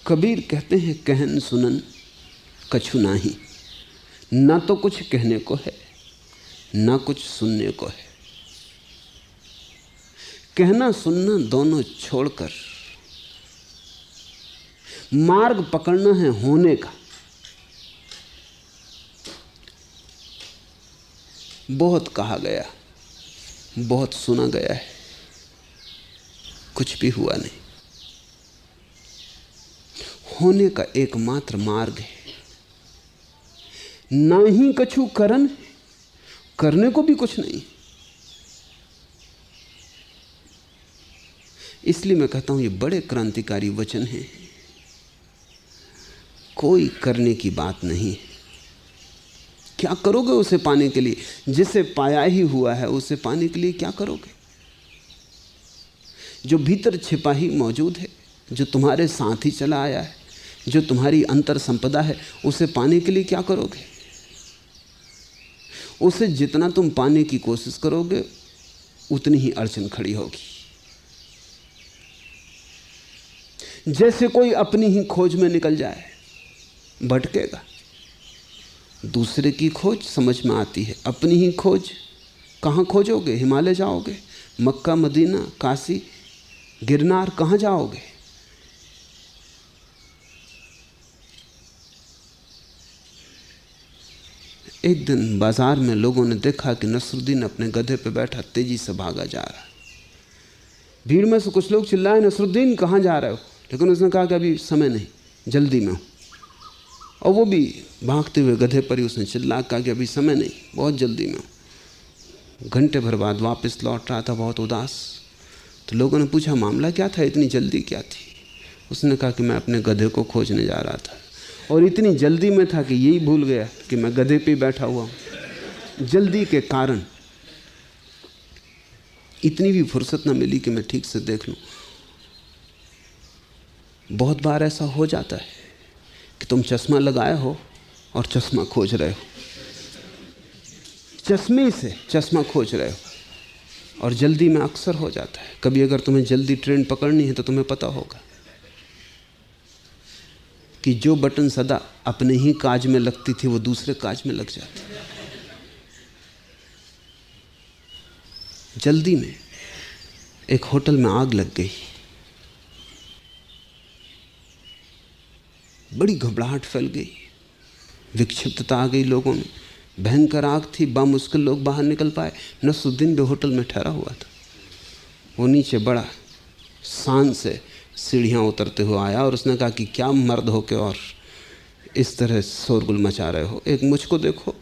कबीर कहते हैं कहन सुनन कछु नाही, ना तो कुछ कहने को है ना कुछ सुनने को है। कहना सुनना दोनों छोड़कर मार्ग पकड़ना है होने का। बहुत कहा गया, बहुत सुना गया है, कुछ भी हुआ नहीं। होने का एकमात्र मार्ग है। ना ही कछु करन, करने को भी कुछ नहीं। इसलिए मैं कहता हूं ये बड़े क्रांतिकारी वचन हैं। कोई करने की बात नहीं है। क्या करोगे उसे पाने के लिए? जिसे पाया ही हुआ है उसे पाने के लिए क्या करोगे? जो भीतर छिपा ही मौजूद है, जो तुम्हारे साथ ही चला आया है, जो तुम्हारी अंतर संपदा है, उसे पाने के लिए क्या करोगे? उसे जितना तुम पाने की कोशिश करोगे उतनी ही अड़चन खड़ी होगी। जैसे कोई अपनी ही खोज में निकल जाए, भटकेगा। दूसरे की खोज समझ में आती है, अपनी ही खोज कहाँ खोजोगे? हिमालय जाओगे? मक्का, मदीना, काशी, गिरनार, कहाँ जाओगे? एक दिन बाजार में लोगों ने देखा कि नसरुद्दीन अपने गधे पे बैठा तेजी से भागा जा रहा है। भीड़ में से कुछ लोग चिल्लाए, नसरुद्दीन कहाँ जा रहे हो? लेकिन उसने कहा कि अभी समय नहीं, जल्दी में हूँ। और वो भी भागते हुए गधे पर ही उसने चिल्ला कहा कि अभी समय नहीं, बहुत जल्दी में हूँ। घंटे भर बाद वापस लौट रहा था बहुत उदास। तो लोगों ने पूछा मामला क्या था, इतनी जल्दी क्या थी? उसने कहा कि मैं अपने गधे को खोजने जा रहा था और इतनी जल्दी में था कि यही भूल गया कि मैं गधे पे बैठा हुआ हूँ। जल्दी के कारण इतनी भी फुर्सत न मिली कि मैं ठीक से देख लूँ। बहुत बार ऐसा हो जाता है कि तुम चश्मा लगाए हो और चश्मा खोज रहे हो, चश्मे से चश्मा खोज रहे हो, और जल्दी में अक्सर हो जाता है। कभी अगर तुम्हें जल्दी ट्रेन पकड़नी है तो तुम्हें पता होगा कि जो बटन सदा अपने ही काज में लगती थी वो दूसरे काज में लग जाती। जल्दी में एक होटल में आग लग गई, बड़ी घबराहट फैल गई, विक्षिप्तता आ गई लोगों में। भयंकर आग थी, बामुश्किल लोग बाहर निकल पाए। नसरुद्दीन भी होटल में ठहरा हुआ था। वो नीचे बड़ा शान से सीढ़ियाँ उतरते हुए आया और उसने कहा कि क्या मर्द हो के और इस तरह शोरगुल मचा रहे हो? एक मुझको देखो।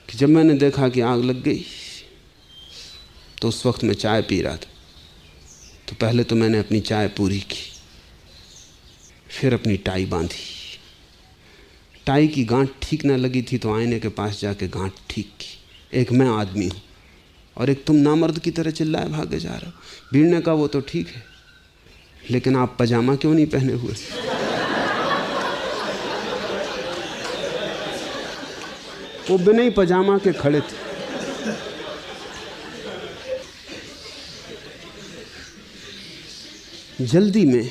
कि जब मैंने देखा कि आग लग गई तो उस वक्त मैं चाय पी रहा था। तो पहले तो मैंने अपनी चाय पूरी की, फिर अपनी टाई बांधी। टाई की गांठ ठीक ना लगी थी तो आईने के पास जाके गांठ ठीक की। एक मैं आदमी हूँ और एक तुम नामर्द की तरह चिल्लाए भागे जा रहे हो। भीड़ ने कहा वो तो ठीक है, लेकिन आप पजामा क्यों नहीं पहने हुए? वो बिना ही पजामा के खड़े थे। जल्दी में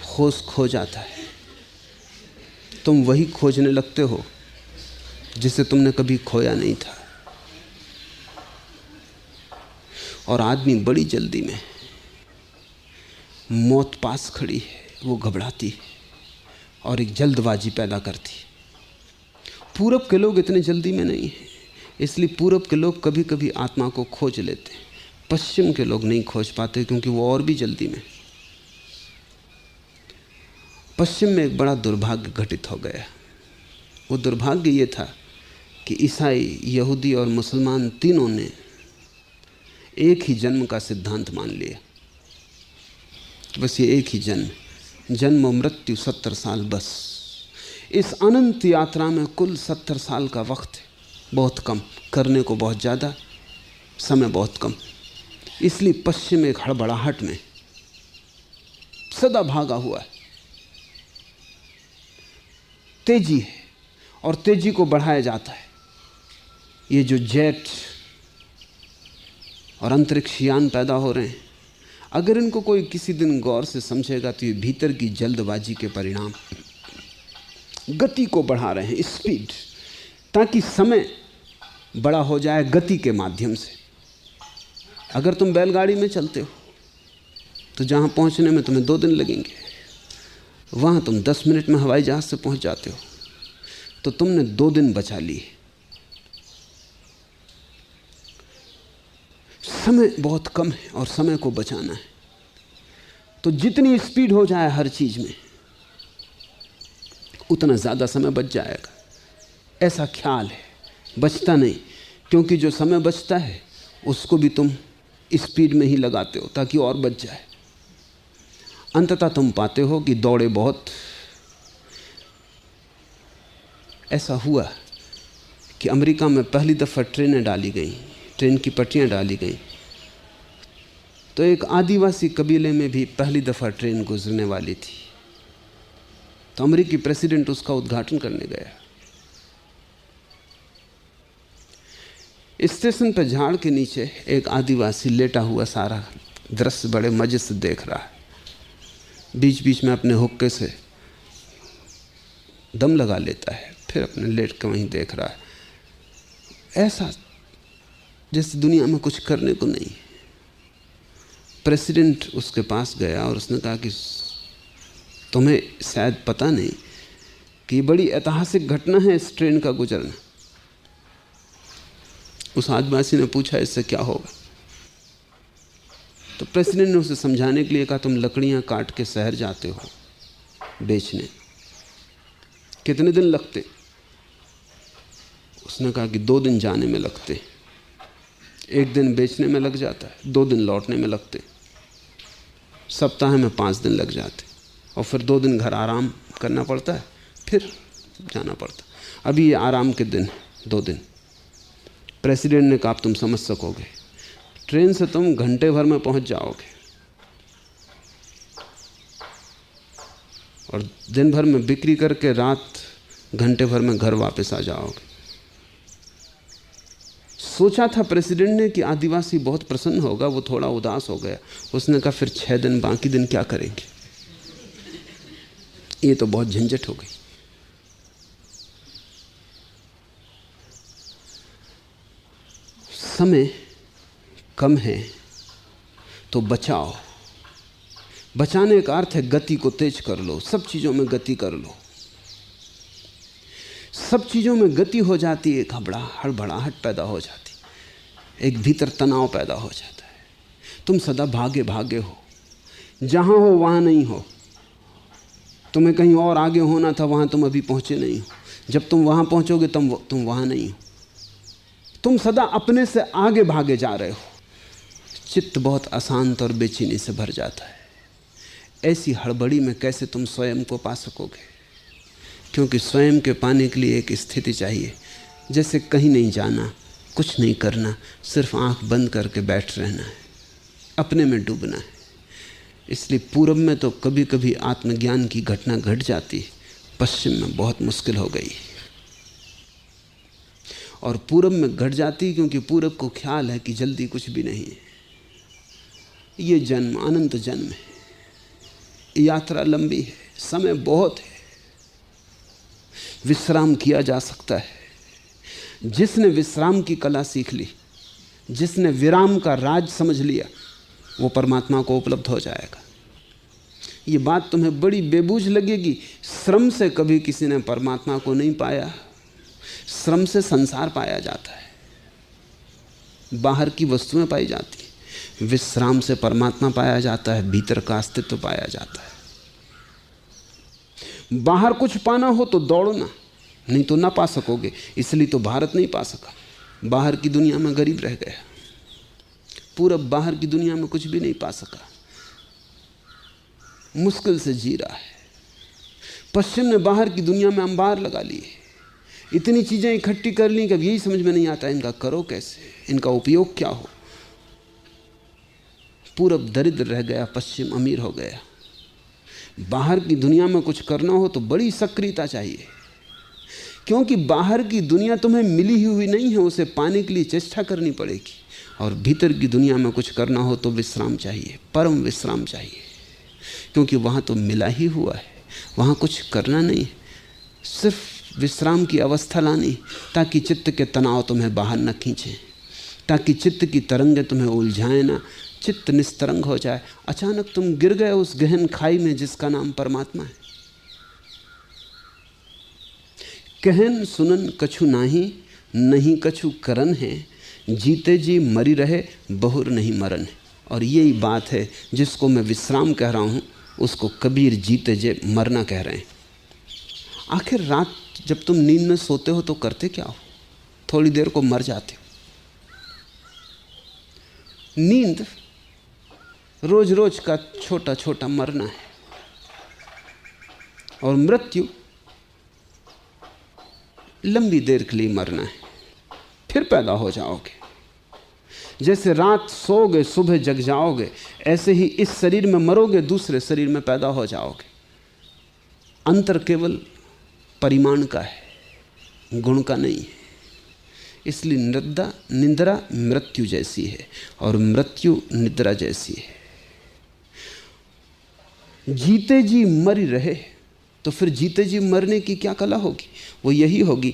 होश खो जाता है। तुम वही खोजने लगते हो जिसे तुमने कभी खोया नहीं था। और आदमी बड़ी जल्दी में, मौत पास खड़ी है, वो घबराती है और एक जल्दबाजी पैदा करती। पूरब के लोग इतने जल्दी में नहीं हैं, इसलिए पूरब के लोग कभी कभी आत्मा को खोज लेते हैं। पश्चिम के लोग नहीं खोज पाते क्योंकि वो और भी जल्दी में। पश्चिम में एक बड़ा दुर्भाग्य घटित हो गया। वो दुर्भाग्य ये था कि ईसाई, यहूदी और मुसलमान तीनों ने एक ही जन्म का सिद्धांत मान लिया। बस ये एक ही जन्म और मृत्यु 70 साल। बस इस अनंत यात्रा में कुल 70 साल का वक्त है। बहुत कम, करने को बहुत ज़्यादा, समय बहुत कम। इसलिए पश्चिम एक हड़बड़ाहट में सदा भागा हुआ है। तेजी है और तेजी को बढ़ाया जाता है। ये जो जेट और अंतरिक्ष यान पैदा हो रहे हैं, अगर इनको कोई किसी दिन गौर से समझेगा तो ये भीतर की जल्दबाजी के परिणाम, गति को बढ़ा रहे हैं, स्पीड, ताकि समय बड़ा हो जाए गति के माध्यम से। अगर तुम बैलगाड़ी में चलते हो तो जहाँ पहुँचने में तुम्हें 2 दिन लगेंगे, वहाँ तुम 10 मिनट में हवाई जहाज़ से पहुँच जाते हो, तो तुमने 2 दिन बचा लिए। समय बहुत कम है और समय को बचाना है, तो जितनी स्पीड हो जाए हर चीज़ में उतना ज़्यादा समय बच जाएगा। ऐसा ख्याल है, बचता नहीं, क्योंकि जो समय बचता है उसको भी तुम स्पीड में ही लगाते हो ताकि और बच जाए। अंततः तुम पाते हो कि दौड़े बहुत। ऐसा हुआ कि अमेरिका में पहली दफ़ा ट्रेनें डाली गई, ट्रेन की पटरियां डाली गई, तो एक आदिवासी कबीले में भी पहली दफ़ा ट्रेन गुजरने वाली थी। तो अमेरिकी प्रेसिडेंट उसका उद्घाटन करने गया। स्टेशन पर झाड़ के नीचे एक आदिवासी लेटा हुआ सारा दृश्य बड़े मजे से देख रहा है। बीच बीच में अपने हुक्के से दम लगा लेता है, फिर अपने लेट के वहीं देख रहा है, ऐसा जैसे दुनिया में कुछ करने को नहीं। प्रेसिडेंट उसके पास गया और उसने कहा कि तुम्हें शायद पता नहीं कि बड़ी ऐतिहासिक घटना है इस ट्रेन का गुजरना। उस आदिवासी ने पूछा इससे क्या होगा? तो प्रेसिडेंट ने उसे समझाने के लिए कहा तुम लकड़ियां काट के शहर जाते हो बेचने, कितने दिन लगते? उसने कहा कि 2 दिन जाने में लगते, 1 दिन बेचने में लग जाता है, 2 दिन लौटने में लगते, सप्ताह में 5 दिन लग जाते, और फिर 2 दिन घर आराम करना पड़ता है, फिर जाना पड़ता। अभी ये आराम के दिन 2 दिन। प्रेसिडेंट ने कहा आप तुम समझ सकोगे, ट्रेन से तुम घंटे भर में पहुंच जाओगे और दिन भर में बिक्री करके रात घंटे भर में घर वापस आ जाओगे। सोचा था प्रेसिडेंट ने कि आदिवासी बहुत प्रसन्न होगा, वो थोड़ा उदास हो गया। उसने कहा फिर 6 दिन बाकी दिन क्या करेंगे? ये तो बहुत झंझट हो गई। समय कम है तो बचाओ। बचाने का अर्थ है गति को तेज कर लो, सब चीज़ों में गति कर लो। सब चीज़ों में गति हो जाती है, हड़बड़ाहट पैदा हो जाती, एक भीतर तनाव पैदा हो जाता है। तुम सदा भागे भागे हो, जहाँ हो वहाँ नहीं हो। तुम्हें कहीं और आगे होना था, वहाँ तुम अभी पहुँचे नहीं हो। जब तुम वहाँ पहुँचोगे तुम वहाँ नहीं हो। तुम सदा अपने से आगे भागे जा रहे हो। चित्त बहुत अशांत और बेचैनी से भर जाता है। ऐसी हड़बड़ी में कैसे तुम स्वयं को पा सकोगे? क्योंकि स्वयं के पाने के लिए एक स्थिति चाहिए, जैसे कहीं नहीं जाना, कुछ नहीं करना, सिर्फ आंख बंद करके बैठ रहना है, अपने में डूबना है। इसलिए पूरब में तो कभी कभी आत्मज्ञान की घटना घट जाती है, पश्चिम में बहुत मुश्किल हो गई। और पूरब में घट जाती क्योंकि पूरब को ख्याल है कि जल्दी कुछ भी नहीं है, ये जन्म अनंत जन्म है, यात्रा लंबी है, समय बहुत है, विश्राम किया जा सकता है। जिसने विश्राम की कला सीख ली, जिसने विराम का राज समझ लिया, वो परमात्मा को उपलब्ध हो जाएगा। ये बात तुम्हें बड़ी बेबूझ लगेगी, श्रम से कभी किसी ने परमात्मा को नहीं पाया। श्रम से संसार पाया जाता है, बाहर की वस्तुएं पाई जाती हैं। विश्राम से परमात्मा पाया जाता है, भीतर का अस्तित्व पाया जाता है। बाहर कुछ पाना हो तो दौड़ना, नहीं तो ना पा सकोगे। इसलिए तो भारत नहीं पा सका, बाहर की दुनिया में गरीब रह गया। पूरब बाहर की दुनिया में कुछ भी नहीं पा सका, मुश्किल से जी रहा है। पश्चिम ने बाहर की दुनिया में अंबार लगा लिए, इतनी चीजें इकट्ठी कर ली कि अब यही समझ में नहीं आता इनका करो कैसे, इनका उपयोग क्या हो। पूरब दरिद्र रह गया, पश्चिम अमीर हो गया। बाहर की दुनिया में कुछ करना हो तो बड़ी सक्रियता चाहिए, क्योंकि बाहर की दुनिया तुम्हें मिली हुई नहीं है, उसे पाने के लिए चेष्टा करनी पड़ेगी। और भीतर की दुनिया में कुछ करना हो तो विश्राम चाहिए, परम विश्राम चाहिए, क्योंकि वहाँ तो मिला ही हुआ है, वहाँ कुछ करना नहीं, सिर्फ विश्राम की अवस्था लानी, ताकि चित्त के तनाव तुम्हें बाहर न खींचें, ताकि चित्त की तरंगें तुम्हें उलझाएं ना, चित्त निस्तरंग हो जाए। अचानक तुम गिर गए उस गहन खाई में जिसका नाम परमात्मा है। कहन सुनन कछु नाही, नहीं कछु करन है, जीते जी मरी रहे बहुर नहीं मरन है। और यही बात है जिसको मैं विश्राम कह रहा हूँ, उसको कबीर जीते जे मरना कह रहे हैं। आखिर रात जब तुम नींद में सोते हो तो करते क्या हो? थोड़ी देर को मर जाते हो। नींद रोज रोज का छोटा छोटा मरना है, और मृत्यु लंबी देर के लिए मरना है, फिर पैदा हो जाओगे। जैसे रात सोओगे सुबह जग जाओगे, ऐसे ही इस शरीर में मरोगे दूसरे शरीर में पैदा हो जाओगे। अंतर केवल परिमाण का है, गुण का नहीं है। इसलिए निद्रा मृत्यु जैसी है और मृत्यु निद्रा जैसी है। जीते जी मरी रहे, तो फिर जीते जी मरने की क्या कला होगी? वो यही होगी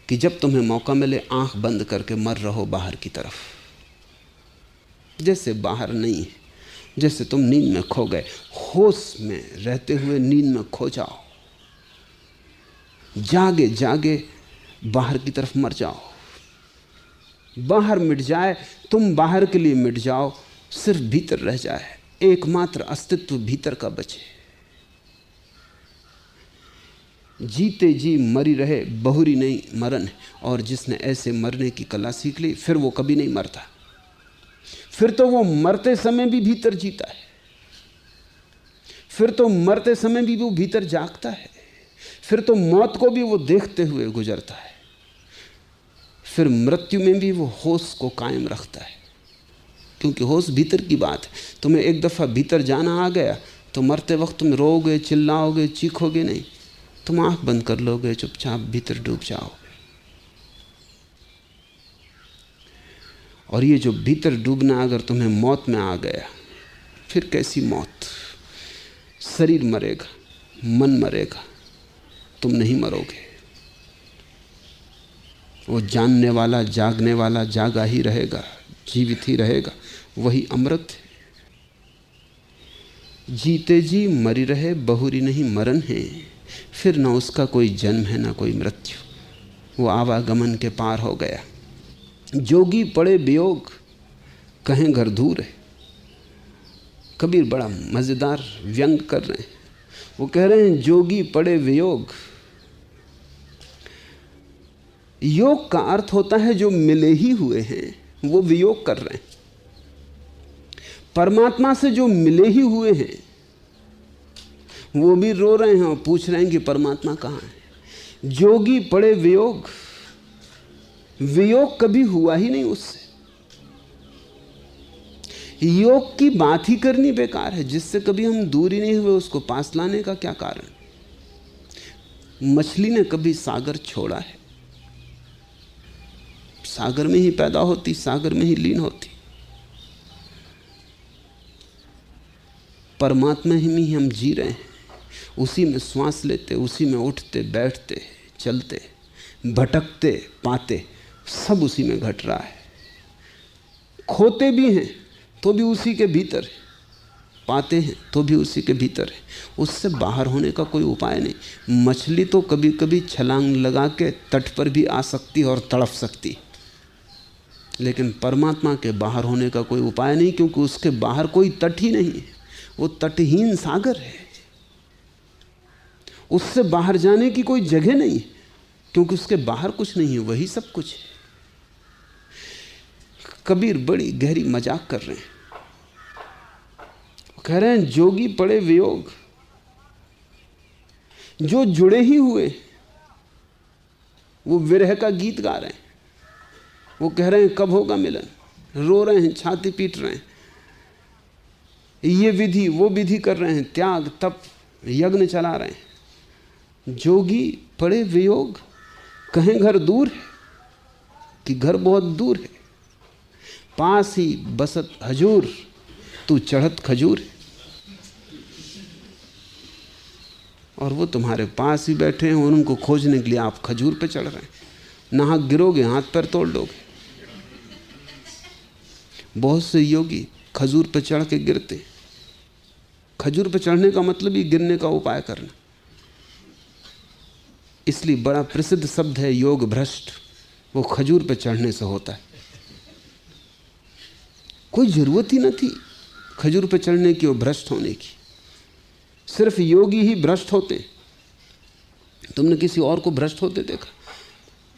कि जब तुम्हें मौका मिले आंख बंद करके मर रहो बाहर की तरफ, जैसे बाहर नहीं है, जैसे तुम नींद में खो गए, होश में रहते हुए नींद में खो जाओ, जागे जागे बाहर की तरफ मर जाओ। बाहर मिट जाए, तुम बाहर के लिए मिट जाओ, सिर्फ भीतर रह जाए, एकमात्र अस्तित्व भीतर का बचे। जीते जी मरी रहे बहुरी नहीं मरण है। और जिसने ऐसे मरने की कला सीख ली, फिर वो कभी नहीं मरता, फिर तो वो मरते समय भी भीतर जीता है, फिर तो मरते समय भी वो भीतर जागता है, फिर तो मौत को भी वो देखते हुए गुजरता है, फिर मृत्यु में भी वो होश को कायम रखता है, क्योंकि होश भीतर की बात है। तुम्हें एक दफ़ा भीतर जाना आ गया तो मरते वक्त तुम रोओगे, चिल्लाओगे, चीखोगे नहीं, तुम आंख बंद कर लोगे, चुपचाप भीतर डूब जाओगे। और ये जो भीतर डूबना अगर तुम्हें मौत में आ गया, फिर कैसी मौत? शरीर मरेगा, मन मरेगा, तुम नहीं मरोगे। वो जानने वाला, जागने वाला जागा ही रहेगा, जीवित ही रहेगा, वही अमृत है। जीते जी मरी रहे बहुरी नहीं मरण है, फिर ना उसका कोई जन्म है ना कोई मृत्यु, वो आवागमन के पार हो गया। जोगी पड़े वियोग, कहें घर दूर है। कबीर बड़ा मजेदार व्यंग कर रहे हैं। वो कह रहे हैं जोगी पड़े वियोग। योग का अर्थ होता है जो मिले ही हुए हैं वो वियोग कर रहे हैं। परमात्मा से जो मिले ही हुए हैं वो भी रो रहे हैं और पूछ रहे हैं कि परमात्मा कहाँ है। जोगी पड़े वियोग, वियोग कभी हुआ ही नहीं उससे। योग की बात ही करनी बेकार है, जिससे कभी हम दूर ही नहीं हुए उसको पास लाने का क्या कारण? मछली ने कभी सागर छोड़ा है? सागर में ही पैदा होती, सागर में ही लीन होती। परमात्मा ही हम जी रहे हैं, उसी में श्वास लेते, उसी में उठते बैठते चलते भटकते पाते, सब उसी में घट रहा है। खोते भी हैं तो भी उसी के भीतर है, पाते हैं तो भी उसी के भीतर है। उससे बाहर होने का कोई उपाय नहीं। मछली तो कभी कभी छलांग लगा के तट पर भी आ सकती और तड़प सकती, लेकिन परमात्मा के बाहर होने का कोई उपाय नहीं, क्योंकि उसके बाहर कोई तट ही नहीं है। वो तटहीन सागर है, उससे बाहर जाने की कोई जगह नहीं, क्योंकि उसके बाहर कुछ नहीं है, वही सब कुछ है। कबीर बड़ी गहरी मजाक कर रहे हैं। कह रहे हैं जोगी पड़े वियोग, जो जुड़े ही हुए वो विरह का गीत गा रहे हैं। वो कह रहे हैं कब होगा मिलन, रो रहे हैं, छाती पीट रहे हैं, ये विधि वो विधि कर रहे हैं, त्याग तप यज्ञ चला रहे हैं। जोगी पड़े वियोग, कहें घर दूर है, कि घर बहुत दूर है। पास ही बसत हजूर, तू चढ़त खजूर। और वो तुम्हारे पास ही बैठे हैं और उनको खोजने के लिए आप खजूर पे चढ़ रहे हैं। नाहक गिरोगे, हाथ पैर तोड़ लोगे। बहुत से योगी खजूर पे चढ़ के गिरते। खजूर पे चढ़ने का मतलब ही गिरने का उपाय करना। इसलिए बड़ा प्रसिद्ध शब्द है योग भ्रष्ट, वो खजूर पे चढ़ने से होता है। कोई जरूरत ही न थी खजूर पे चढ़ने की और भ्रष्ट होने की। सिर्फ योगी ही भ्रष्ट होते। तुमने किसी और को भ्रष्ट होते देखा?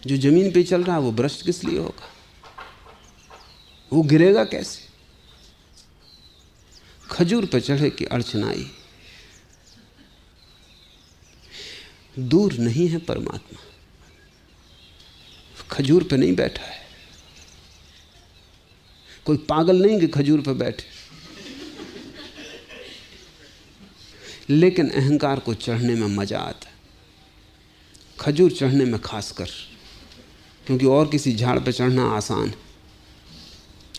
जो जमीन पे चल रहा है वो भ्रष्ट किस लिए होगा? वो गिरेगा कैसे? खजूर पे चढ़े की अड़चन आई। दूर नहीं है परमात्मा, खजूर पे नहीं बैठा है। कोई पागल नहीं कि खजूर पे बैठे। लेकिन अहंकार को चढ़ने में मजा आता है, खजूर चढ़ने में खासकर, क्योंकि और किसी झाड़ पे चढ़ना आसान है।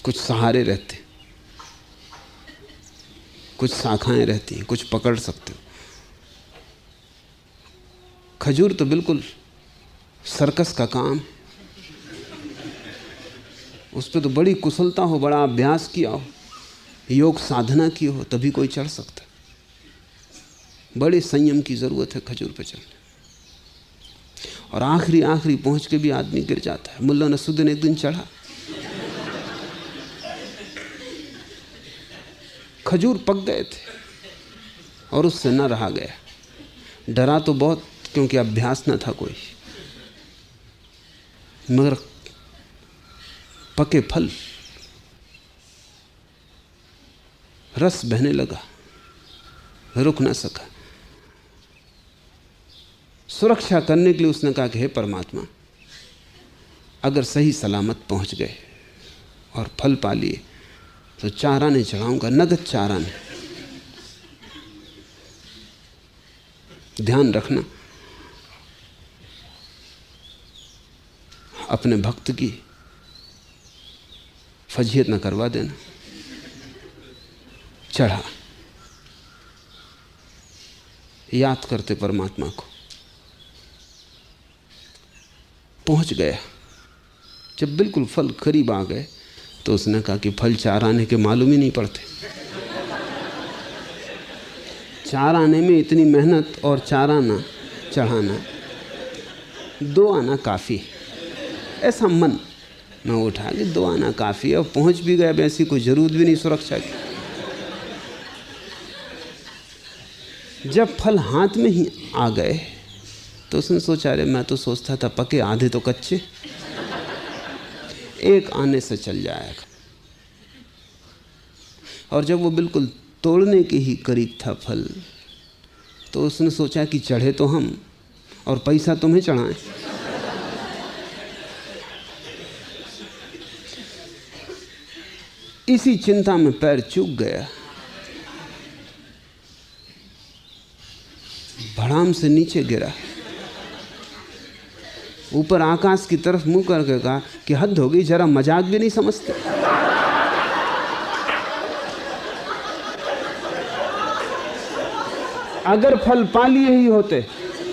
कुछ सहारे रहते, कुछ शाखाएं रहती हैं, कुछ पकड़ सकते हो। खजूर तो बिल्कुल सर्कस का काम है। उस पर तो बड़ी कुशलता हो, बड़ा अभ्यास किया हो, योग साधना की हो, तभी कोई चढ़ सकता है। बड़े संयम की जरूरत है खजूर पे चढ़ने। और आखिरी पहुंच के भी आदमी गिर जाता है। मुल्ला नसरुद्दीन एक दिन चढ़ा, खजूर पक गए थे और उससे न रहा गया। डरा तो बहुत, क्योंकि अभ्यास न था कोई, मगर पके फल, रस बहने लगा, रुक ना सका। सुरक्षा करने के लिए उसने कहा कि हे परमात्मा, अगर सही सलामत पहुंच गए और फल पा लिए तो 4 आने चढ़ाऊंगा, नगद 4 आने। ध्यान रखना, अपने भक्त की फजीहत न करवा देना। चढ़ा, याद करते परमात्मा को, पहुंच गया। जब बिल्कुल फल करीब आ गए तो उसने कहा कि फल 4 आने के मालूम ही नहीं पड़ते। 4 आने में इतनी मेहनत और 4 आना चढ़ाना, 2 आना काफ़ी। ऐसा मन में उठा कि 2 आना काफ़ी है, और पहुंच भी गया, वैसी कोई ज़रूरत भी नहीं सुरक्षा की। जब फल हाथ में ही आ गए तो उसने सोचा, अरे मैं तो सोचता था पके, आधे तो कच्चे, 1 आने से चल जाएगा। और जब वो बिल्कुल तोड़ने के ही करीब था फल, तो उसने सोचा कि चढ़े तो हम और पैसा तुम्हें चढ़ाएं। इसी चिंता में पैर चूक गया, भड़ाम से नीचे गिरा। ऊपर आकाश की तरफ मुंह करके कहा कि हद हो गई, जरा मजाक भी नहीं समझते। अगर फल पा लिए ही होते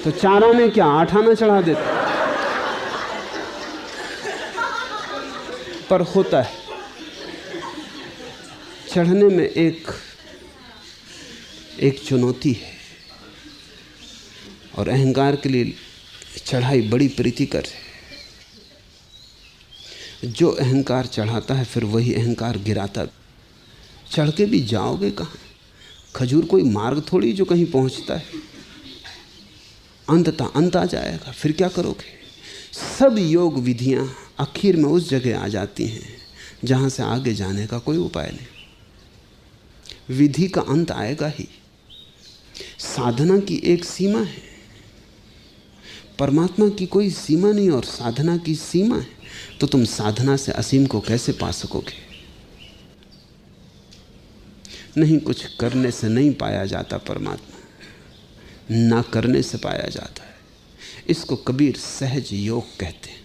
तो 4 आने क्या 8 आना चढ़ा देते। पर होता है, चढ़ने में एक चुनौती है, और अहंकार के लिए चढ़ाई बड़ी प्रीतिकर है। जो अहंकार चढ़ाता है फिर वही अहंकार गिराता। चढ़ के भी जाओगे कहाँ? खजूर कोई मार्ग थोड़ी जो कहीं पहुंचता है। अंततः अंत आ जाएगा, फिर क्या करोगे? सब योग विधियां आखिर में उस जगह आ जाती हैं जहां से आगे जाने का कोई उपाय नहीं। विधि का अंत आएगा ही। साधना की एक सीमा है, परमात्मा की कोई सीमा नहीं, और साधना की सीमा है तो तुम साधना से असीम को कैसे पा सकोगे? नहीं, कुछ करने से नहीं पाया जाता परमात्मा, ना करने से पाया जाता है। इसको कबीर सहज योग कहते हैं।